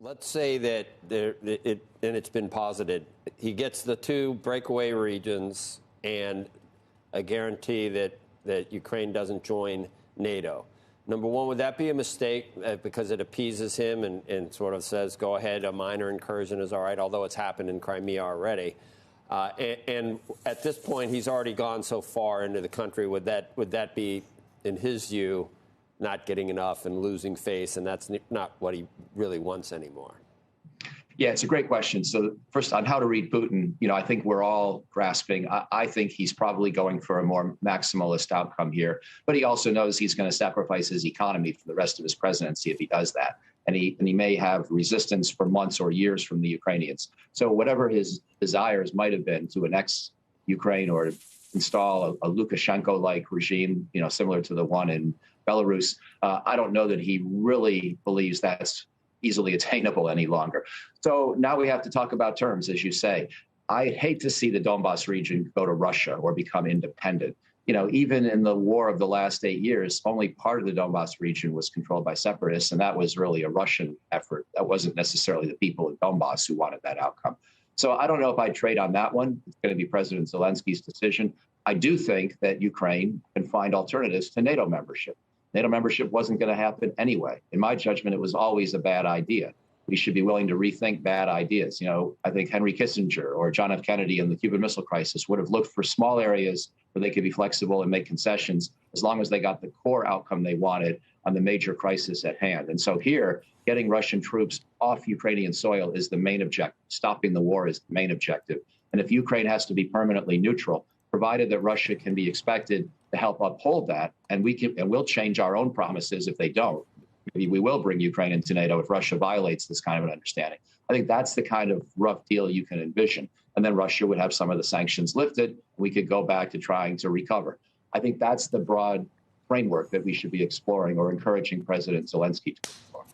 Let's say that and it's been posited, he gets the two breakaway regions and a guarantee that Ukraine doesn't join NATO. Number one, would that be a mistake because it appeases him and sort of says, go ahead, a minor incursion is all right, although it's happened in Crimea already. And at this point, he's already gone so far into the country. Would that be, in his view, not getting enough and losing face, and that's not what he really wants anymore? Yeah, it's a great question. So first, on how to read Putin, I think we're all grasping. I think he's probably going for a more maximalist outcome here, but he also knows he's going to sacrifice his economy for the rest of his presidency if he does that. And he may have resistance for months or years from the Ukrainians. So whatever his desires might have been to annex Ukraine or install a Lukashenko-like regime, similar to the one in Belarus, I don't know that he really believes that's easily attainable any longer. So now we have to talk about terms, as you say. I hate to see the Donbas region go to Russia or become independent. Even in the war of the last 8 years, only part of the Donbas region was controlled by separatists, and that was really a Russian effort. That wasn't necessarily the people of Donbas who wanted that outcome. So I don't know if I'd trade on that one. It's going to be President Zelensky's decision. I do think that Ukraine can find alternatives to NATO membership. NATO membership wasn't going to happen anyway. In my judgment, it was always a bad idea. We should be willing to rethink bad ideas. I think Henry Kissinger or John F. Kennedy in the Cuban Missile Crisis would have looked for small areas where they could be flexible and make concessions as long as they got the core outcome they wanted on the major crisis at hand. And so here, getting Russian troops off Ukrainian soil is the main objective. Stopping the war is the main objective. And if Ukraine has to be permanently neutral, provided that Russia can be expected to help uphold that, and we'll change our own promises if they don't. Maybe we will bring Ukraine into NATO if Russia violates this kind of an understanding. I think that's the kind of rough deal you can envision. And then Russia would have some of the sanctions lifted. We could go back to trying to recover. I think that's the broad framework that we should be exploring or encouraging President Zelensky to explore.